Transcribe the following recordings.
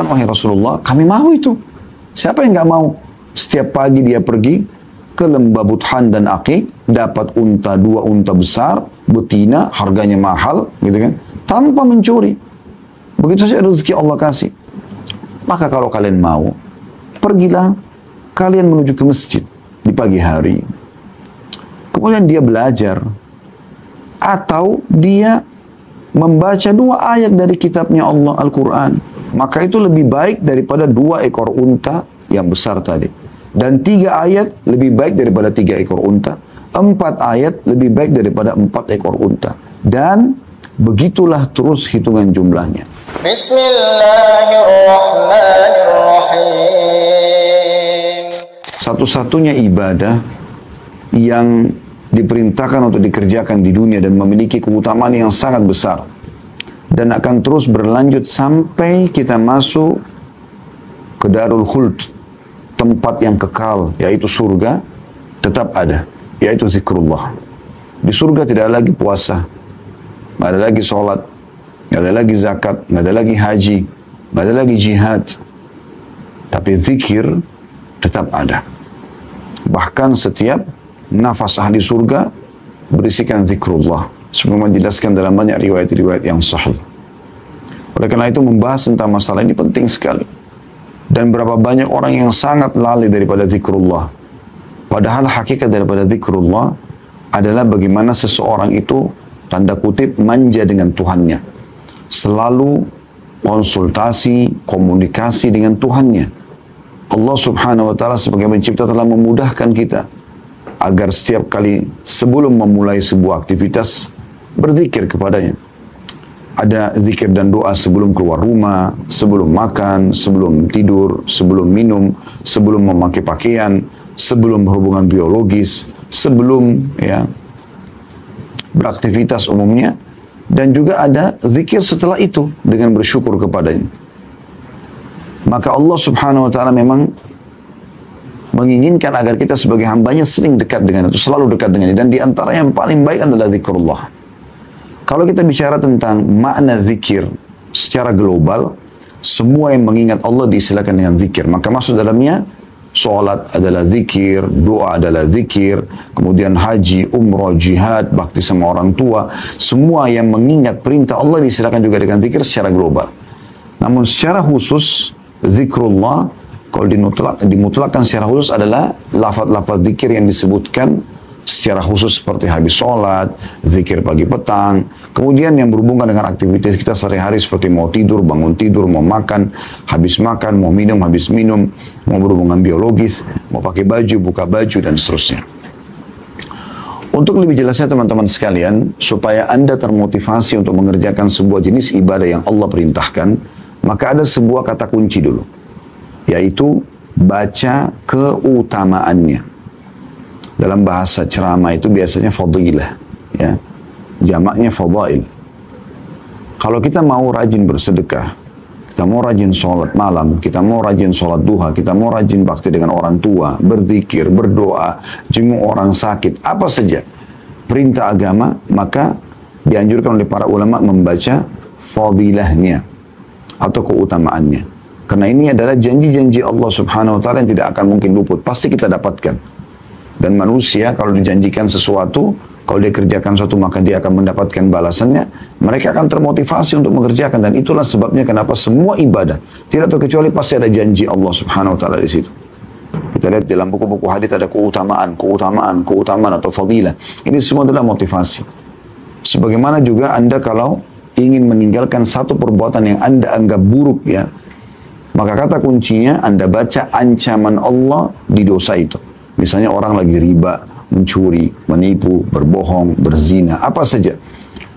mengatakan, wahai Rasulullah, kami mau itu. Siapa yang nggak mau? Setiap pagi dia pergi ke lembah Buthan dan Aqiq, dapat unta, 2 unta besar, betina, harganya mahal, gitu kan, tanpa mencuri. Begitu saja rezeki Allah kasih. Maka kalau kalian mau, pergilah kalian menuju ke masjid di pagi hari. Kemudian dia belajar. Atau dia membaca 2 ayat dari kitabnya Allah, Al-Quran. Maka itu lebih baik daripada 2 ekor unta yang besar tadi. Dan 3 ayat lebih baik daripada 3 ekor unta. 4 ayat lebih baik daripada 4 ekor unta. Dan begitulah terus hitungan jumlahnya. Bismillahirrahmanirrahim. Satu-satunya ibadah yang diperintahkan untuk dikerjakan di dunia dan memiliki keutamaan yang sangat besar. Dan akan terus berlanjut sampai kita masuk ke Darul Khuld, tempat yang kekal, yaitu surga, tetap ada, yaitu zikrullah. Di surga tidak ada lagi puasa, tidak ada lagi sholat, tidak ada lagi zakat, tidak ada lagi haji, tidak ada lagi jihad. Tapi zikir tetap ada. Bahkan setiap nafas ahli surga berisikan zikrullah. Sebelum menjelaskan dalam banyak riwayat-riwayat yang sahih. Oleh karena itu membahas tentang masalah ini penting sekali. Dan berapa banyak orang yang sangat lalai daripada zikrullah. Padahal hakikat daripada zikrullah adalah bagaimana seseorang itu, tanda kutip, manja dengan Tuhannya. Selalu konsultasi, komunikasi dengan Tuhannya. Allah subhanahu wa ta'ala sebagai pencipta telah memudahkan kita agar setiap kali sebelum memulai sebuah aktivitas, berzikir kepadanya. Ada zikir dan doa sebelum keluar rumah, sebelum makan, sebelum tidur, sebelum minum, sebelum memakai pakaian, sebelum berhubungan biologis, sebelum beraktivitas umumnya. Dan juga ada zikir setelah itu dengan bersyukur kepadanya. Maka Allah subhanahu wa ta'ala memang menginginkan agar kita sebagai hambanya sering dekat dengan itu, selalu dekat dengannya. Dan di antara yang paling baik adalah zikrullah. Kalau kita bicara tentang makna zikir secara global, semua yang mengingat Allah diistilahkan dengan zikir. Maka masuk dalamnya, sholat adalah zikir, doa adalah zikir, kemudian haji, umrah, jihad, bakti sama orang tua. Semua yang mengingat perintah Allah diistilahkan juga dengan zikir secara global. Namun secara khusus, zikrullah, kalau dimutlakkan secara khusus adalah lafaz-lafaz zikir yang disebutkan secara khusus seperti habis sholat, zikir pagi petang, kemudian yang berhubungan dengan aktivitas kita sehari-hari seperti mau tidur, bangun tidur, mau makan, habis makan, mau minum, habis minum, mau berhubungan biologis, mau pakai baju, buka baju, dan seterusnya. Untuk lebih jelasnya teman-teman sekalian, supaya Anda termotivasi untuk mengerjakan sebuah jenis ibadah yang Allah perintahkan, maka ada sebuah kata kunci dulu, yaitu baca keutamaannya. Dalam bahasa ceramah itu biasanya fadilah, ya, jamaknya fadail. Kalau kita mau rajin bersedekah, kita mau rajin sholat malam, kita mau rajin sholat duha, kita mau rajin bakti dengan orang tua, berzikir, berdoa, jenguk orang sakit, apa saja perintah agama, maka dianjurkan oleh para ulama membaca fadilahnya atau keutamaannya. Karena ini adalah janji-janji Allah subhanahu wa ta'ala yang tidak akan mungkin luput, pasti kita dapatkan. Dan manusia kalau dijanjikan sesuatu, kalau dia kerjakan sesuatu maka dia akan mendapatkan balasannya, mereka akan termotivasi untuk mengerjakan. Dan itulah sebabnya kenapa semua ibadah, tidak terkecuali pasti ada janji Allah subhanahu wa ta'ala di situ. Kita lihat dalam buku-buku hadis ada keutamaan atau fadilah. Ini semua adalah motivasi. Sebagaimana juga Anda kalau ingin meninggalkan satu perbuatan yang Anda anggap buruk, ya, maka kata kuncinya Anda baca ancaman Allah di dosa itu. Misalnya orang lagi riba, mencuri, menipu, berbohong, berzina, apa saja.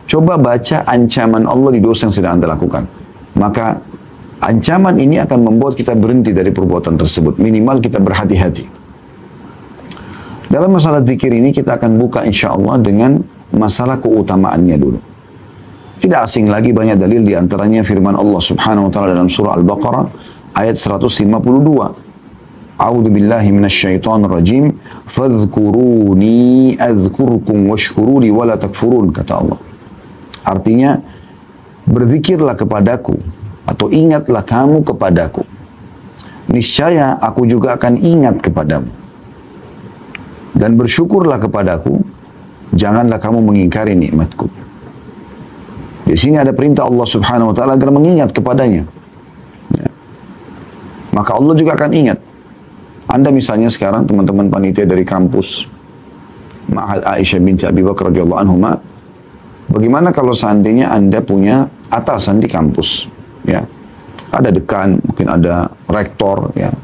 Coba baca ancaman Allah di dosa yang sedang Anda lakukan. Maka ancaman ini akan membuat kita berhenti dari perbuatan tersebut. Minimal kita berhati-hati. Dalam masalah zikir ini kita akan buka insya Allah dengan masalah keutamaannya dulu. Tidak asing lagi banyak dalil di antaranya firman Allah subhanahu wa ta'ala dalam surah Al-Baqarah ayat 152. A'udzu billahi minasyaitonir rajim. Fadhkuruni adzkurkum washkuruli wala takfurun, kata Allah. Artinya, berzikirlah kepadaku atau ingatlah kamu kepadaku. Niscaya aku juga akan ingat kepadamu. Dan bersyukurlah kepadaku, janganlah kamu mengingkari nikmatku. Di sini ada perintah Allah Subhanahu wa taala agar mengingat kepadanya. Ya. Maka Allah juga akan ingat. Anda misalnya sekarang teman-teman panitia dari kampus Ma'had Aisyah binti Abi Bakar radhiyallahu anhuma, bagaimana kalau seandainya Anda punya atasan di kampus, ya. Ada dekan, mungkin ada rektor, ya.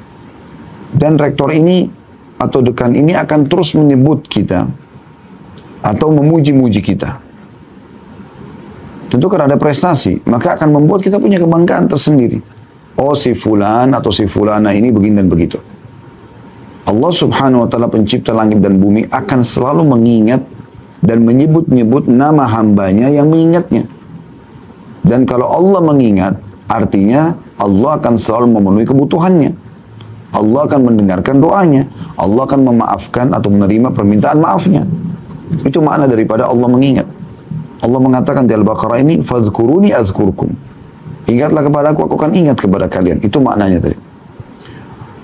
Dan rektor ini atau dekan ini akan terus menyebut kita atau memuji-muji kita. Tentu karena ada prestasi, maka akan membuat kita punya kebanggaan tersendiri. Oh, si fulan atau si fulana ini begini dan begitu. Allah Subhanahu wa taala pencipta langit dan bumi akan selalu mengingat dan menyebut-nyebut nama hambanya yang mengingatnya. Dan kalau Allah mengingat, artinya Allah akan selalu memenuhi kebutuhannya. Allah akan mendengarkan doanya. Allah akan memaafkan atau menerima permintaan maafnya. Itu makna daripada Allah mengingat. Allah mengatakan di Al-Baqarah ini, "Fadhkuruni azkurkum." Ingatlah kepada aku akan ingat kepada kalian. Itu maknanya tadi.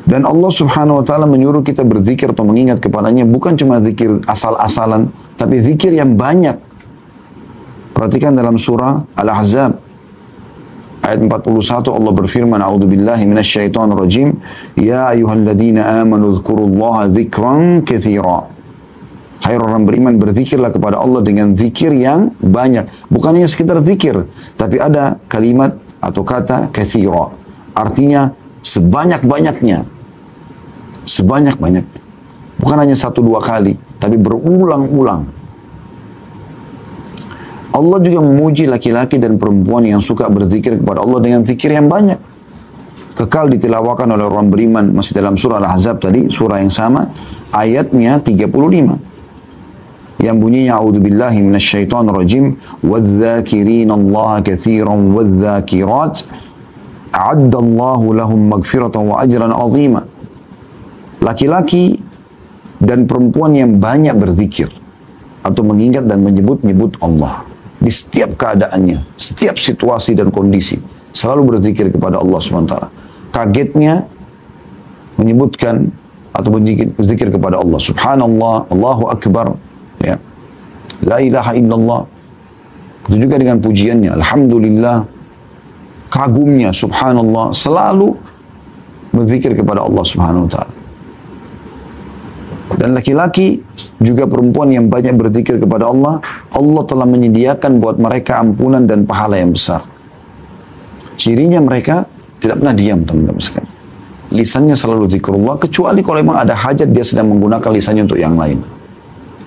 Dan Allah Subhanahu wa taala menyuruh kita berzikir atau mengingat kepadanya bukan cuma zikir asal-asalan, tapi zikir yang banyak. Perhatikan dalam surah Al-Ahzab ayat 41 Allah berfirman, "A'udzubillahi minasyaitonirrajim, ya ayyuhalladzina amanu dzkurullaha dzikran katsira." Hai orang beriman, berzikirlah kepada Allah dengan zikir yang banyak. Bukan hanya sekedar zikir, tapi ada kalimat atau kata katsira. Artinya sebanyak-banyaknya. Sebanyak-banyaknya. Bukan hanya 1-2 kali, tapi berulang-ulang. Allah juga memuji laki-laki dan perempuan yang suka berzikir kepada Allah dengan zikir yang banyak. Kekal ditilawakan oleh orang beriman masih dalam surah Al-Ahzab tadi, surah yang sama, ayatnya 35. Yang bunyinya, "A'udzubillahi minasyaitonirrajim, wadh-dzakirinallaha katsiran wadh-dzakirat, a'addallahu lahum maghfiratan wa ajran 'azima." Laki-laki dan perempuan yang banyak berzikir atau mengingat dan menyebut-nyebut Allah di setiap keadaannya, setiap situasi dan kondisi, selalu berzikir kepada Allah SWT. Kagetnya menyebutkan atau berzikir kepada Allah. Subhanallah, Allahu Akbar, ya. La ilaha illallah. Itu juga dengan pujiannya, alhamdulillah, kagumnya, subhanallah, selalu berzikir kepada Allah Subhanahu wa taala. Dan laki-laki juga perempuan yang banyak berzikir kepada Allah, Allah telah menyediakan buat mereka ampunan dan pahala yang besar. Cirinya mereka tidak pernah diam, teman-teman sekalian. Lisannya selalu zikrullah, kecuali kalau memang ada hajat dia sedang menggunakan lisannya untuk yang lain.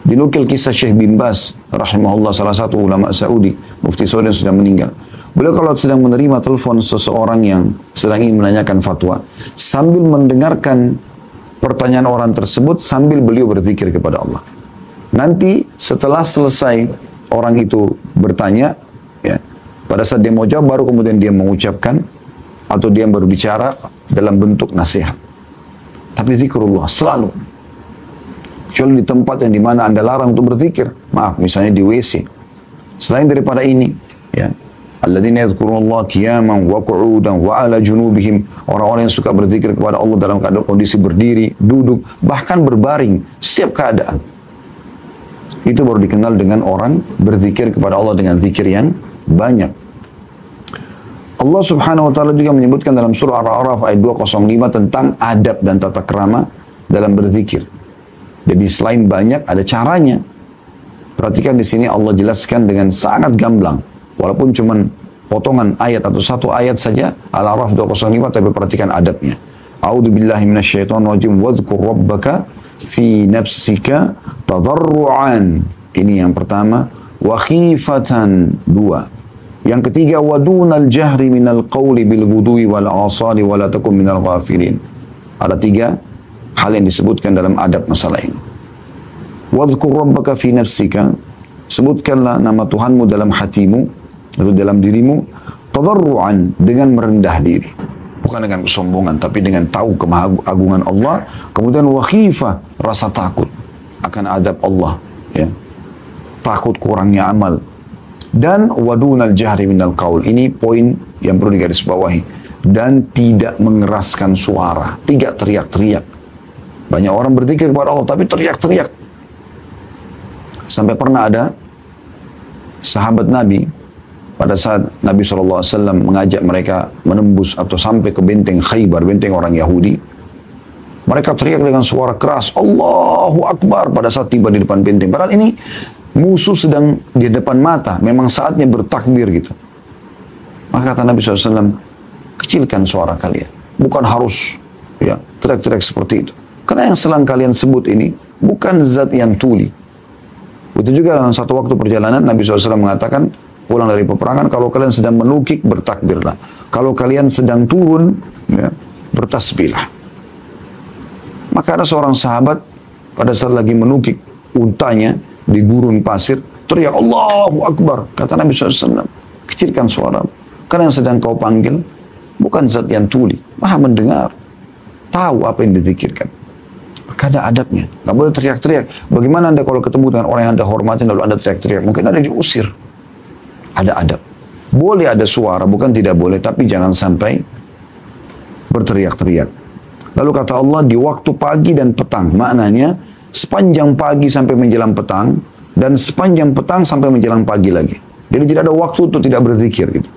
Dinukil kisah Syekh bin Baz rahimahullah, salah satu ulama Saudi, mufti Saudi yang sudah meninggal. Beliau kalau sedang menerima telepon seseorang yang sedang ingin menanyakan fatwa, sambil mendengarkan pertanyaan orang tersebut, sambil beliau berzikir kepada Allah. Nanti setelah selesai orang itu bertanya, ya, pada saat dia mau jawab, baru kemudian dia mengucapkan atau dia berbicara dalam bentuk nasihat. Tapi zikrullah selalu. Kecuali di tempat yang dimana Anda larang untuk berzikir. Maaf, misalnya di WC. Selain daripada ini, ya, alladzina yadhkurunallaha qiyaman wa qu'udan wa 'ala junubihim, orang-orang yang suka berzikir kepada Allah dalam keadaan kondisi berdiri, duduk, bahkan berbaring, setiap keadaan. Itu baru dikenal dengan orang berzikir kepada Allah dengan zikir yang banyak. Allah Subhanahu wa taala juga menyebutkan dalam surah Al-A'raf ayat 205 tentang adab dan tata krama dalam berzikir. Jadi selain banyak, ada caranya. Perhatikan di sini Allah jelaskan dengan sangat gamblang. Walaupun cuma potongan ayat atau satu ayat saja, Al-A'raf 205, tapi perhatikan adabnya. A'udzubillahi minasyaitonirrajim, wadhkur rabbaka fi nafsika tadarru'an. Ini yang pertama. Wa khifatan, 2. Yang ketiga, wadunal jahri minal qawli bil ghudwi wal asali wa la takum minal ghafilin. Ada 3 hal yang disebutkan dalam adab masalah ini. Wadhkur rabbaka fi nafsika, sebutkanlah nama Tuhanmu dalam hatimu atau dalam dirimu, tadarru'an, dengan merendah diri, bukan dengan kesombongan, tapi dengan tahu kemahagungan Allah. Kemudian wa khifah, rasa takut akan azab Allah, ya, takut kurangnya amal. Dan wadunal jahri minal qaul, ini poin yang perlu digarisbawahi. Dan tidak mengeraskan suara, tidak teriak-teriak. Banyak orang berzikir kepada Allah, tapi teriak-teriak. Sampai pernah ada sahabat Nabi, pada saat Nabi SAW mengajak mereka menembus atau sampai ke benteng Khaybar, benteng orang Yahudi. Mereka teriak dengan suara keras, Allahu Akbar, pada saat tiba di depan benteng. Padahal ini musuh sedang di depan mata, memang saatnya bertakbir gitu. Maka kata Nabi SAW, kecilkan suara kalian. Bukan harus ya teriak-teriak seperti itu. Karena yang sedang kalian sebut ini bukan zat yang tuli. Begitu juga dalam satu waktu perjalanan Nabi SAW mengatakan, pulang dari peperangan, kalau kalian sedang menukik, bertakbirlah. Kalau kalian sedang turun, ya, bertasbihlah. Maka ada seorang sahabat pada saat lagi menukik untanya di gurun pasir, teriak Allahu Akbar. Kata Nabi SAW, kecilkan suara. Karena yang sedang kau panggil bukan zat yang tuli, maha mendengar, tahu apa yang dizikirkan. Maka ada adabnya, nggak boleh teriak-teriak. Bagaimana Anda kalau ketemu dengan orang yang Anda hormati lalu Anda teriak-teriak? Mungkin Anda diusir. Ada adab. Boleh ada suara, bukan tidak boleh, tapi jangan sampai berteriak-teriak. Lalu kata Allah, di waktu pagi dan petang. Maknanya, sepanjang pagi sampai menjelang petang, dan sepanjang petang sampai menjelang pagi lagi. Jadi tidak ada waktu untuk tidak berzikir gitu.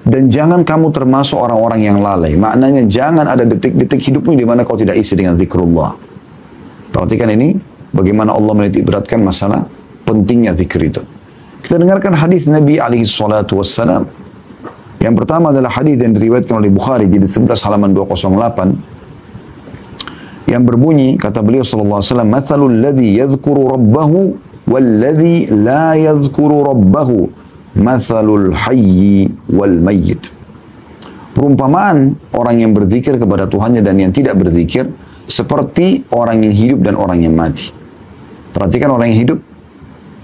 Dan jangan kamu termasuk orang-orang yang lalai. Maknanya jangan ada detik-detik hidupmu di mana kau tidak isi dengan zikrullah. Perhatikan ini, bagaimana Allah menitik beratkan masalah pentingnya zikir itu. Kita dengarkan hadis Nabi SAW. Yang pertama adalah hadis yang diriwayatkan oleh Bukhari, jilid 11 halaman 208. Yang berbunyi, kata beliau sallallahu alaihi wasallam, "Mathalul ladzi yadhkuru rabbahu wal ladzi la yadhkuru rabbahu, mathalul hayyi wal mayyit." Perumpamaan orang yang berzikir kepada Tuhannya dan yang tidak berzikir seperti orang yang hidup dan orang yang mati. Perhatikan, orang yang hidup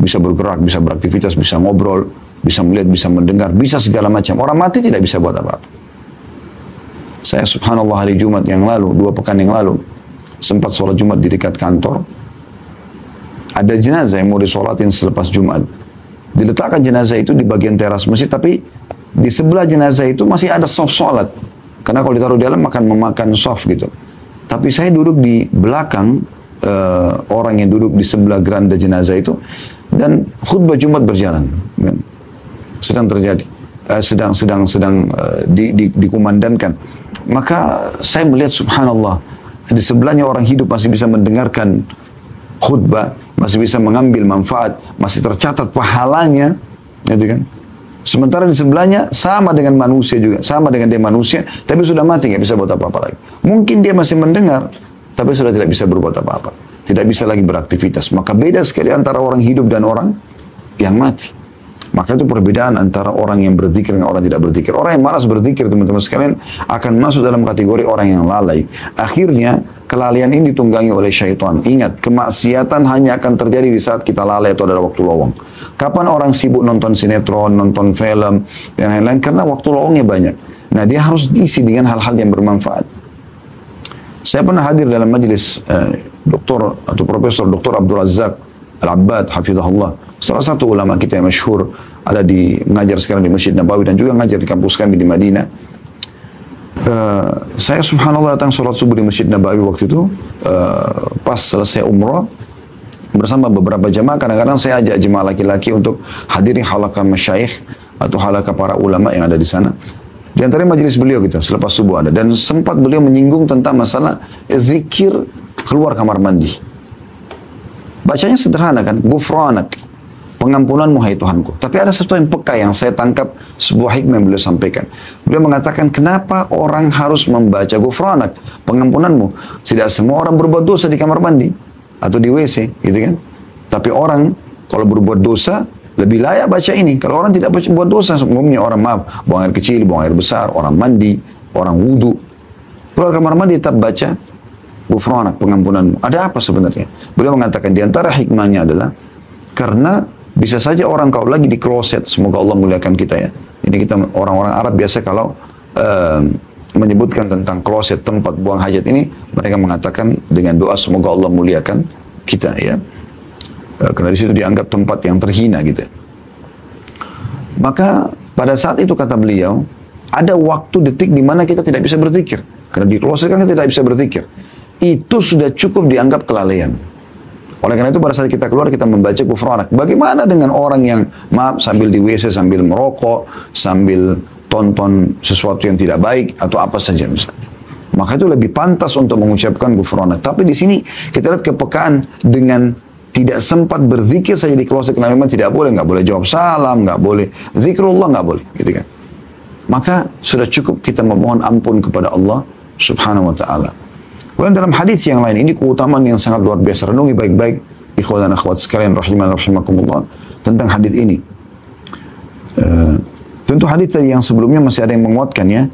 bisa bergerak, bisa beraktivitas, bisa ngobrol, bisa melihat, bisa mendengar, bisa segala macam. Orang mati tidak bisa buat apa-apa. Saya subhanallah hari Jumat yang lalu, 2 pekan yang lalu, sempat sholat Jumat di dekat kantor. Ada jenazah yang mau disolatin selepas Jumat. Diletakkan jenazah itu di bagian teras masjid, tapi di sebelah jenazah itu masih ada soft sholat. Karena kalau ditaruh di dalam akan memakan soft gitu. Tapi saya duduk di belakang orang yang duduk di sebelah geranda jenazah itu, dan khutbah Jumat berjalan. Sedang terjadi. Sedang dikumandangkan. Maka saya melihat subhanallah, di sebelahnya orang hidup masih bisa mendengarkan khutbah, masih bisa mengambil manfaat, masih tercatat pahalanya, gitu kan? Sementara di sebelahnya sama dengan manusia juga, sama dengan dia manusia, tapi sudah mati, nggak bisa buat apa-apa lagi. Mungkin dia masih mendengar, tapi sudah tidak bisa berbuat apa-apa, tidak bisa lagi beraktivitas. Maka beda sekali antara orang hidup dan orang yang mati. Maka itu perbedaan antara orang yang berzikir dengan orang yang tidak berzikir. Orang yang malas berzikir, teman-teman sekalian, akan masuk dalam kategori orang yang lalai. Akhirnya, kelalaian ini ditunggangi oleh syaitan. Ingat, kemaksiatan hanya akan terjadi di saat kita lalai atau ada waktu lowong. Kapan orang sibuk nonton sinetron, nonton film, dan lain-lain? Karena waktu lowongnya banyak. Nah, dia harus diisi dengan hal-hal yang bermanfaat. Saya pernah hadir dalam majelis Dr. atau Profesor Dr. Abdul Razak Al-Abbad, hafizahullah. Salah satu ulama kita yang masyhur, ada mengajar sekarang di Masjid Nabawi dan juga mengajar di kampus kami di Madinah. Saya subhanallah datang sholat subuh di Masjid Nabawi waktu itu, pas selesai umrah, bersama beberapa jamaah. Kadang-kadang saya ajak jemaah laki-laki untuk hadiri halaqah masyayikh atau halaqah para ulama yang ada di sana. Di antara majelis beliau gitu, selepas subuh ada. Dan sempat beliau menyinggung tentang masalah zikir keluar kamar mandi. Bacanya sederhana kan, Ghufranak, pengampunanmu hai Tuhanku. Tapi ada sesuatu yang peka yang saya tangkap, sebuah hikmah yang beliau sampaikan. Beliau mengatakan, kenapa orang harus membaca Ghufranak, pengampunanmu? Tidak semua orang berbuat dosa di kamar mandi atau di WC, gitu kan? Tapi orang kalau berbuat dosa lebih layak baca ini. Kalau orang tidak buat dosa, umumnya orang maaf, buang air kecil, buang air besar, orang mandi, orang wudu, keluar kamar mandi tetap baca Ghufranak, pengampunanmu. Ada apa sebenarnya? Beliau mengatakan di antara hikmahnya adalah karena bisa saja orang kau lagi di kloset, semoga Allah muliakan kita ya. Ini kita orang-orang Arab biasa kalau menyebutkan tentang kloset, tempat buang hajat ini, mereka mengatakan dengan doa semoga Allah muliakan kita ya. Karena di situ dianggap tempat yang terhina gitu. Maka pada saat itu kata beliau, ada waktu detik di mana kita tidak bisa berzikir. Karena di kloset kan kita tidak bisa berzikir. Itu sudah cukup dianggap kelalaian. Oleh karena itu pada saat kita keluar kita membaca ghufranak. Bagaimana dengan orang yang maaf sambil di WC, sambil merokok, sambil tonton sesuatu yang tidak baik atau apa saja misalnya. Maka itu lebih pantas untuk mengucapkan ghufranak. Tapi di sini kita lihat kepekaan dengan tidak sempat berzikir saja di kloset karena memang tidak boleh, nggak boleh jawab salam, nggak boleh zikrullah, nggak boleh, gitu kan. Maka sudah cukup kita memohon ampun kepada Allah Subhanahu wa taala. Kemudian dalam hadis yang lain, ini keutamaan yang sangat luar biasa. Renungi baik-baik, ikhwan dan akhwat sekalian, rahimakumullah, tentang hadis ini. Tentu hadis tadi yang sebelumnya masih ada yang menguatkan ya,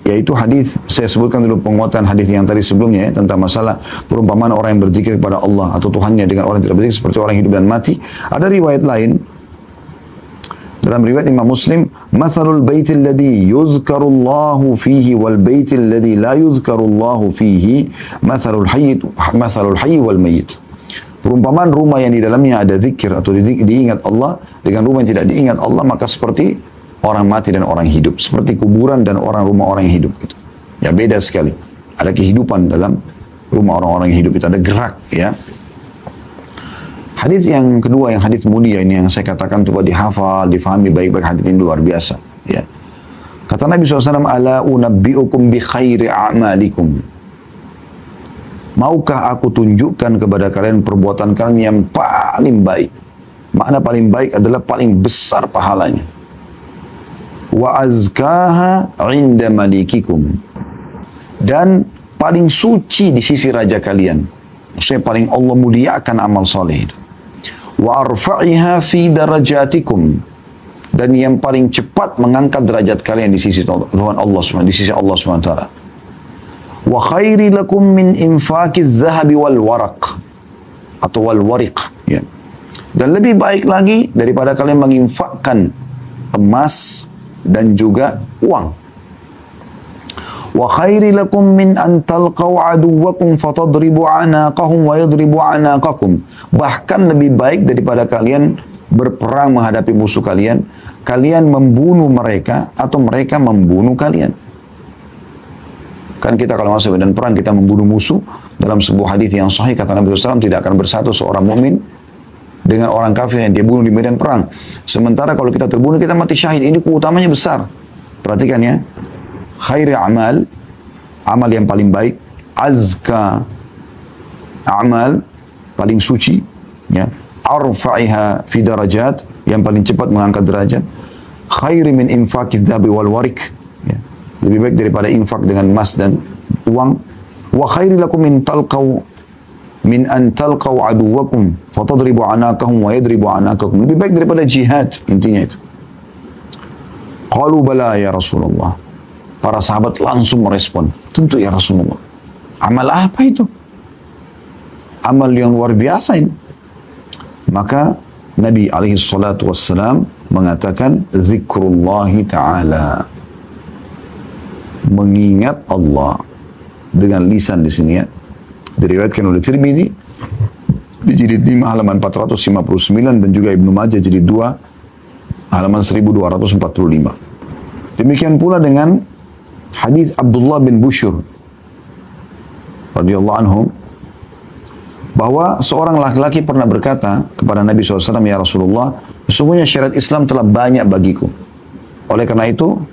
yaitu hadis, saya sebutkan dulu penguatan hadis yang tadi sebelumnya ya, tentang masalah perumpamaan orang yang berzikir kepada Allah atau Tuhannya dengan orang yang tidak berzikir seperti orang hidup dan mati. Ada riwayat lain, dalam riwayat Imam Muslim, "Mathalul baitil ladzi yuzkarullahu fihi wal baitil ladzi la yuzkarullahu fihi, mathalul hayy wal mayyit." Perumpamaan rumah yang di dalamnya ada zikir atau diingat Allah dengan rumah yang tidak diingat Allah, maka seperti orang mati dan orang hidup, seperti kuburan dan rumah orang yang hidup gitu. Ya beda sekali. Ada kehidupan dalam rumah orang-orang yang hidup itu, ada gerak ya. Hadis yang kedua, yang hadis mulia ini yang saya katakan coba dihafal, difahami baik-baik, hadis ini luar biasa ya. Kata Nabi SAW, "Ala unabbi'ukum bi khairi a'malikum." Maukah aku tunjukkan kepada kalian perbuatan kalian yang paling baik? Makna paling baik adalah paling besar pahalanya. Wa azkaha 'inda malikikum. Dan paling suci di sisi raja kalian. Maksudnya paling Allah muliakan amal soleh itu. Wa arfa'iha fi darajatikum, dan yang paling cepat mengangkat derajat kalian di sisi Tuhan Allah SWT, di sisi Allah SWT. Wa khairi lakum min infaqiz zahabi wal waraq, atau wal wariq ya. Dan lebih baik lagi daripada kalian menginfakkan emas dan juga uang. Wa khairi lakum min an talqaw aduwakum fatadribu anaqahum wa yadribu anaqakum. Bahkan lebih baik daripada kalian berperang menghadapi musuh kalian, kalian membunuh mereka atau mereka membunuh kalian. Kan kita kalau masuk medan perang kita membunuh musuh, dalam sebuah hadis yang sahih kata Nabi SAW, tidak akan bersatu seorang mukmin dengan orang kafir yang dia bunuh di medan perang. Sementara kalau kita terbunuh kita mati syahid. Ini keutamanya besar. Perhatikan ya. Khairi amal, amal yang paling baik. Azka amal, paling suci ya. Arfa'iha fi darajat, yang paling cepat mengangkat derajat. Khairi min infaqid dhabi wal warik ya. Lebih baik daripada infak dengan emas dan uang. Wa khairi lakum min an talqaw aduwakum fatadribu anaqahum wa yadribu anaqakum. Lebih baik daripada jihad, intinya itu. Qalu bala ya Rasulullah. Para sahabat langsung merespon, tentu ya Rasulullah. Amal apa itu? Amal yang luar biasa ini. Maka Nabi SAW mengatakan zikrullahi ta'ala, mengingat Allah dengan lisan di sini ya. Diriwayatkan oleh Tirmidzi di jilid 5 halaman 459 dan juga Ibnu Majah jilid 2 halaman 1245. Demikian pula dengan hadis Abdullah bin Bushyr radhiyallahu anhu, bahwa seorang laki-laki pernah berkata kepada Nabi SAW, "Ya Rasulullah, sesungguhnya syariat Islam telah banyak bagiku. Oleh karena itu,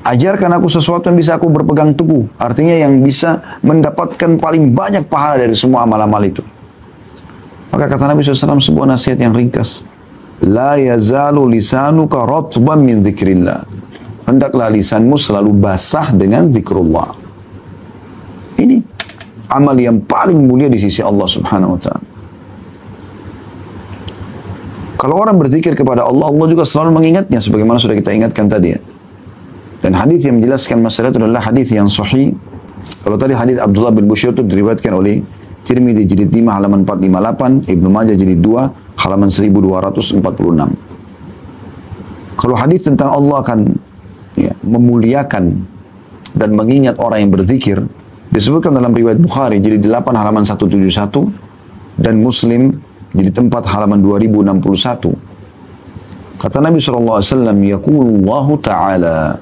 ajarkan aku sesuatu yang bisa aku berpegang teguh." Artinya yang bisa mendapatkan paling banyak pahala dari semua amal-amal itu. Maka kata Nabi SAW sebuah nasihat yang ringkas. "La yazalu lisanuka ratban min dzikrillah." Hendaklah lisanmu selalu basah dengan zikrullah. Ini amal yang paling mulia di sisi Allah Subhanahu wa ta'ala. Kalau orang berzikir kepada Allah, Allah juga selalu mengingatnya sebagaimana sudah kita ingatkan tadi ya. Dan hadis yang menjelaskan masalah itu adalah hadis yang sahih. Kalau tadi hadis Abdullah bin Bushyr itu diriwayatkan oleh Tirmidzi jilid 5 halaman 458, Ibnu Majah jilid 2 halaman 1246. Kalau hadis tentang Allah akan ya, memuliakan dan mengingat orang yang berzikir, disebutkan dalam riwayat Bukhari jilid 8 halaman 171 dan Muslim jilid 4 halaman 2061. Kata Nabi SAW, "Yaqulullahu ta'ala,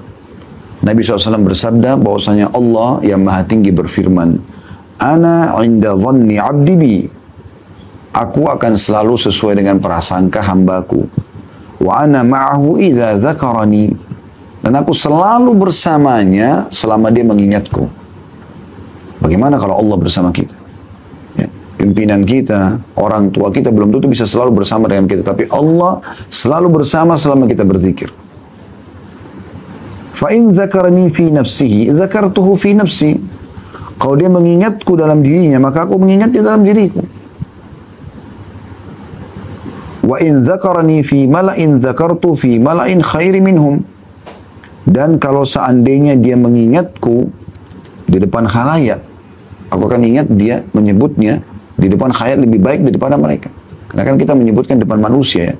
Nabi SAW bersabda bahwasanya Allah yang maha tinggi berfirman, Ana inda dhanni abdi bi. Aku akan selalu sesuai dengan prasangka hambaku. Wa ana ma'ahu idza dzakarani. Dan aku selalu bersamanya selama dia mengingatku. Bagaimana kalau Allah bersama kita? Ya, pimpinan kita, orang tua kita belum tentu bisa selalu bersama dengan kita. Tapi Allah selalu bersama selama kita berzikir. Fa in dzakarani fi nafsihi, dzakartuhu fi nafsi. Kalau dia mengingatku dalam dirinya, maka aku mengingat dia dalam diriku. Wa in dzakarani fi mala'in dzakartu fi mala'in khairi minhum. Dan kalau seandainya dia mengingatku di depan khalayak, aku akan ingat dia menyebutnya di depan khalayak lebih baik daripada mereka. Karena kan kita menyebutkan depan manusia ya.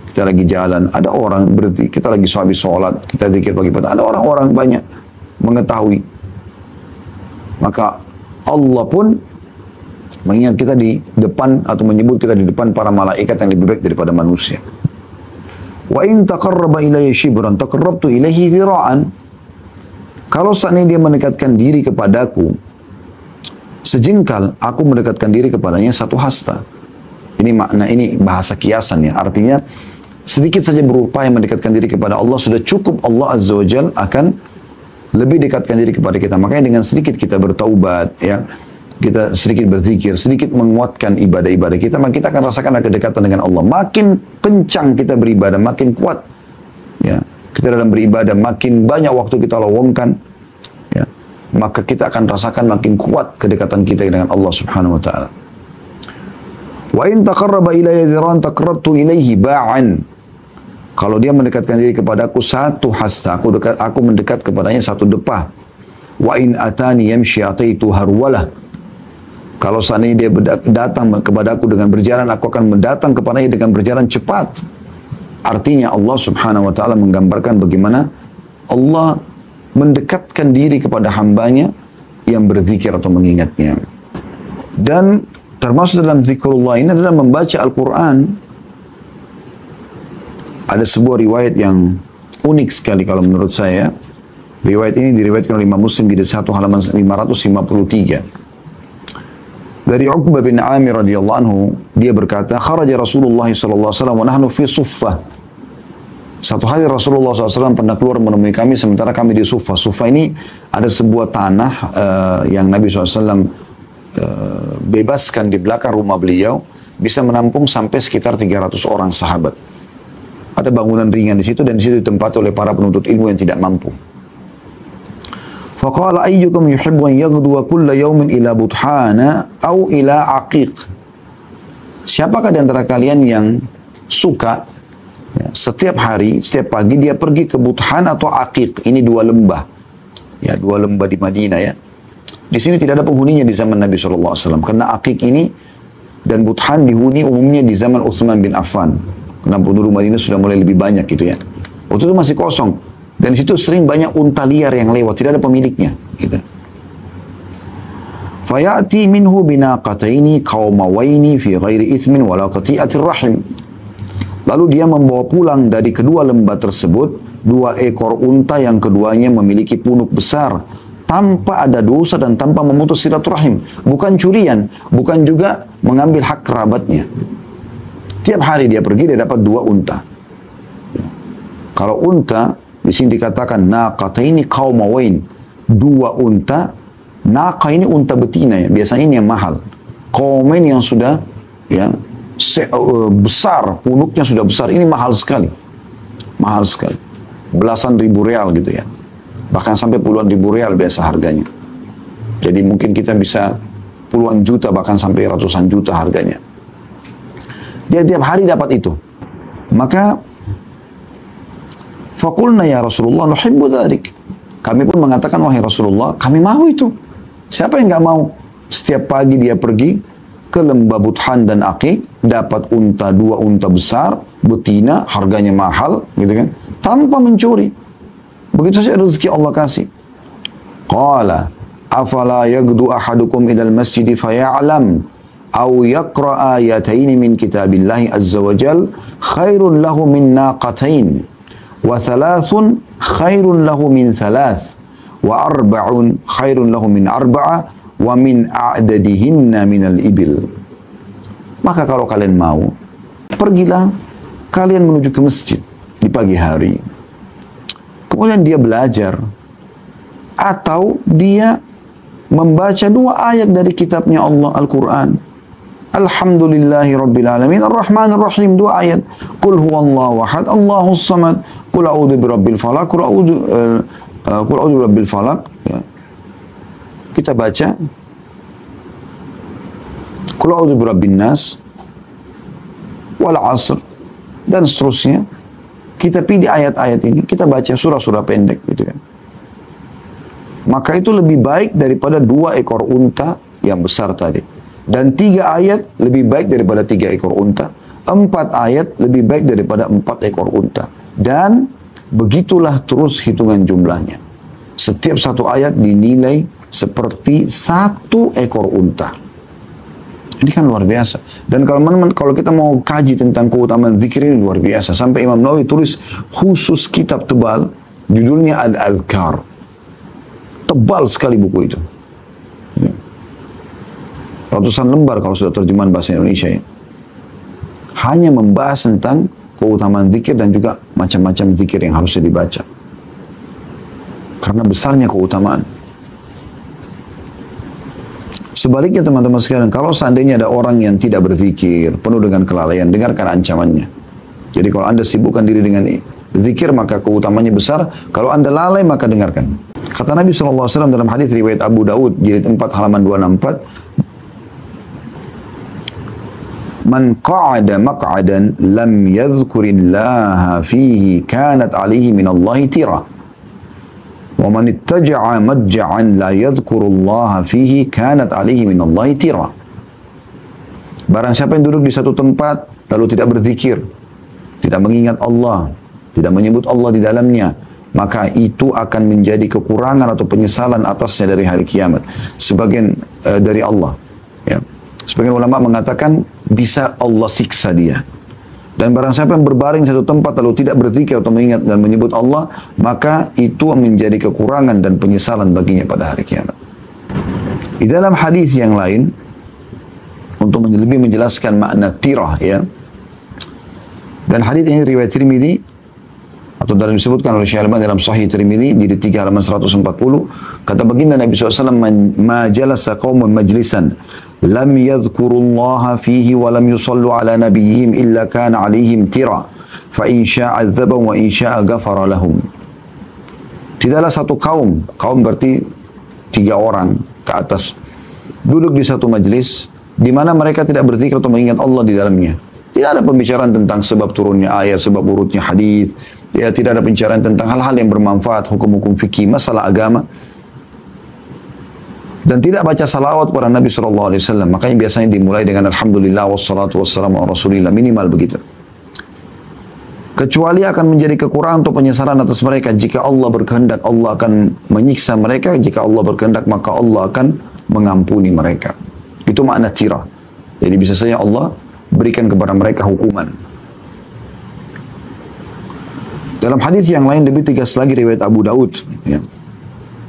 Kita lagi jalan, ada orang berhenti, kita lagi habis sholat, kita zikir pagi petang, ada orang-orang banyak mengetahui. Maka Allah pun mengingat kita di depan atau menyebut kita di depan para malaikat yang lebih baik daripada manusia. Wa in taqarraba ilayya shibran taqarrabtu ilayhi dhira'an. Kalau seandainya dia mendekatkan diri kepadaku sejengkal, aku mendekatkan diri kepadanya satu hasta. Ini makna, ini bahasa kiasan ya. Artinya sedikit saja berupaya mendekatkan diri kepada Allah sudah cukup Allah Azza wa Jal akan lebih dekatkan diri kepada kita. Makanya dengan sedikit kita bertaubat ya, kita sedikit berzikir, sedikit menguatkan ibadah-ibadah kita, maka kita akan rasakan kedekatan dengan Allah. Makin kencang kita beribadah, makin kuat ya kita dalam beribadah, makin banyak waktu kita lowongkan ya, maka kita akan rasakan makin kuat kedekatan kita dengan Allah Subhanahu wa taala. Wa in taqarraba ilayya dhiran taqarrabtu ilayhi ba'an. Kalau dia mendekatkan diri kepadaku satu hasta, aku mendekat kepadanya satu depah. Wa in atani yamshi ataitu harwalah. Kalau seandainya dia datang kepadaku dengan berjalan, aku akan mendatang kepadanya dengan berjalan cepat. Artinya Allah Subhanahu wa taala menggambarkan bagaimana Allah mendekatkan diri kepada hambanya yang berzikir atau mengingatnya. Dan termasuk dalam zikrullah ini adalah membaca Al-Quran. Ada sebuah riwayat yang unik sekali kalau menurut saya. Riwayat ini diriwayatkan oleh Imam Muslim di halaman 553. Dari Uqbah bin Amir radhiyallahu anhu, dia berkata, kharaja Rasulullah sallallahu alaihi wasallam wa nahnu fi suffah. Satu hari Rasulullah SAW pernah keluar menemui kami sementara kami di Suffah. Suffah ini ada sebuah tanah yang Nabi SAW bebaskan di belakang rumah beliau, bisa menampung sampai sekitar 300 orang sahabat. Ada bangunan ringan di situ dan di situ ditempati oleh para penuntut ilmu yang tidak mampu. Faqala ayyukum yuhibbu an yaghduwa kulla yawmin ila buthana aw ila aqiq. Siapakah di antara kalian yang suka ya, setiap hari, setiap pagi dia pergi ke Buthan atau Aqiq? Ini dua lembah. Ya, dua lembah di Madinah ya. Di sini tidak ada penghuninya di zaman Nabi SAW. Karena Aqiq ini dan Buthan dihuni umumnya di zaman Uthman bin Affan. Karena penduduk Madinah sudah mulai lebih banyak gitu ya. Waktu itu masih kosong. Dan di situ sering banyak unta liar yang lewat, tidak ada pemiliknya. Gitu. Fayati minhu binaqataini qaumawaini fi ghairi ithmin wala qati'atir rahim. Lalu dia membawa pulang dari kedua lembah tersebut dua ekor unta yang keduanya memiliki punuk besar tanpa ada dosa dan tanpa memutus silaturahim. Bukan curian, bukan juga mengambil hak kerabatnya. Tiap hari dia pergi, dia dapat dua unta. Kalau unta, di sini dikatakan naqataini qaumawain, dua unta. Naqa ini unta betina ya, biasanya ini yang mahal. Qaumain yang sudah ya besar, punuknya sudah besar, ini mahal sekali. Mahal sekali. Belasan ribu real gitu ya. Bahkan sampai puluhan ribu real biasa harganya. Jadi mungkin kita bisa puluhan juta, bahkan sampai ratusan juta harganya. Dia tiap hari dapat itu. Maka faqulna ya Rasulullah nuhibbu dzalik. Kami pun mengatakan, wahai Rasulullah, kami mau itu. Siapa yang nggak mau? Setiap pagi dia pergi ke lembah Buthan dan Aqiq, dapat unta, dua unta besar, betina, harganya mahal, gitu kan? Tanpa mencuri. Begitu saja rezeki Allah kasih. Qala, afala yagdu ahadukum ilal masjidi faya'lam aw yaqra ayataini min kitabillahi azza wa jal khairun lahu min naqatain wa thalathun khairun lahu min thalath, wa arba'un khairun lahu min arba'a, wa min a'dadihinna minal ibil. Maka kalau kalian mau, pergilah kalian menuju ke masjid di pagi hari. Kemudian dia belajar, atau dia membaca 2 ayat dari kitabnya Allah, Al-Quran. Alhamdulillahi Rabbil Alamin, Ar-Rahman Ar-Rahim, 2 ayat. Qul huwallahu ahad, Allahus samad, Qul a'udhu birabbil falaq, Qul a'udhu birabbil falaq. Ya. Kita baca, Qul a'udhu birabbin nas, wal asr, dan seterusnya. Kita pilih ayat-ayat ini, kita baca surah-surah pendek gitu kan. Maka itu lebih baik daripada 2 ekor unta yang besar tadi. Dan 3 ayat lebih baik daripada 3 ekor unta. 4 ayat lebih baik daripada 4 ekor unta. Dan begitulah terus hitungan jumlahnya. Setiap 1 ayat dinilai seperti 1 ekor unta. Ini kan luar biasa. Dan kalau kita mau kaji tentang keutamaan zikir ini luar biasa. Sampai Imam Nawawi tulis khusus kitab tebal, judulnya Al-Adhkar. Tebal sekali buku itu. Ratusan lembar kalau sudah terjemahan bahasa Indonesia ya. Hanya membahas tentang keutamaan zikir dan juga macam-macam zikir yang harusnya dibaca. Karena besarnya keutamaan. Sebaliknya teman-teman sekalian, kalau seandainya ada orang yang tidak berzikir, penuh dengan kelalaian, dengarkan ancamannya. Jadi kalau Anda sibukkan diri dengan zikir, maka keutamanya besar. Kalau Anda lalai, maka dengarkan. Kata Nabi SAW dalam hadis riwayat Abu Daud, jilid 4 halaman 264, Man qa'ada maq'adan lam yadhkurillaha fihi kanat alihi minallahi tira. Wa man ittaja'a madja'an la yadhkurullaha fihi kanat alihi minallahi tira. Barang siapa yang duduk di satu tempat lalu tidak berzikir, tidak mengingat Allah, tidak menyebut Allah di dalamnya, maka itu akan menjadi kekurangan atau penyesalan atasnya dari hari kiamat. Sebagian dari Allah. Ya. Sebagian ulama mengatakan bisa Allah siksa dia. Dan barang siapa yang berbaring di satu tempat lalu tidak berzikir atau mengingat dan menyebut Allah, maka itu menjadi kekurangan dan penyesalan baginya pada hari kiamat. Di dalam hadis yang lain, untuk lebih menjelaskan makna tirah ya. Dan hadis ini riwayat Tirmidzi atau dalam disebutkan oleh Syekh Al-Albani dalam Sahih Tirmidzi di 3 halaman 140, kata baginda Nabi SAW, ma jalasa qaumun majlisan lam yadhkurullaha fihi wa lam yusallu ala nabiyihim illa kana alaihim tira fa in syaa 'adzabahum wa in syaa ghafara lahum. Tidaklah satu kaum berarti 3 orang ke atas, duduk di satu majlis di mana mereka tidak berzikir atau mengingat Allah di dalamnya. Tidak ada pembicaraan tentang sebab turunnya ayat, sebab urutnya hadis. Ya, tidak ada pembicaraan tentang hal-hal yang bermanfaat, hukum-hukum fikih, masalah agama. Dan tidak baca salawat kepada Nabi SAW. Makanya biasanya dimulai dengan Alhamdulillah wassalatu wassalamu ala Rasulillah. Minimal begitu. Kecuali akan menjadi kekurangan atau penyesalan atas mereka. Jika Allah berkehendak, Allah akan menyiksa mereka. Jika Allah berkehendak, maka Allah akan mengampuni mereka. Itu makna tirah. Jadi bisa saja Allah berikan kepada mereka hukuman. Dalam hadis yang lain lebih tegas lagi riwayat Abu Daud. Ya.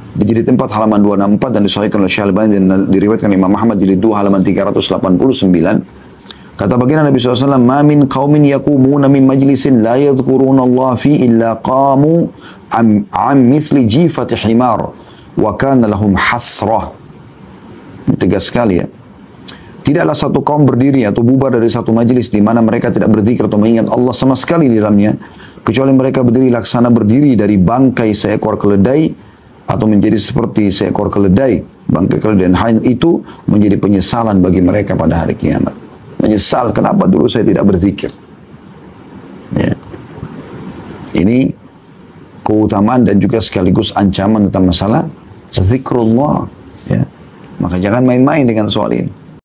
Di jilid 4 halaman 264 dan disahihkan oleh Syekh Al-Albani dan diriwayatkan Imam Ahmad jilid 2 halaman 389. Kata baginda Nabi SAW, ma min qaumin yaqumuna min majlisin la yadhkuruna Allah fi illa qamu am mithli jifati himar wa kana lahum hasrah. Tegas sekali ya. Tidaklah satu kaum berdiri atau bubar dari satu majlis di mana mereka tidak berzikir atau mengingat Allah sama sekali di dalamnya, kecuali mereka berdiri laksana berdiri dari bangkai seekor keledai atau menjadi seperti seekor keledai, bangkai keledai, dan hal itu menjadi penyesalan bagi mereka pada hari kiamat. Menyesal, kenapa dulu saya tidak berzikir. Ya. Ini keutamaan dan juga sekaligus ancaman tentang masalah zikrullah. Ya. Maka jangan main-main dengan soal ini.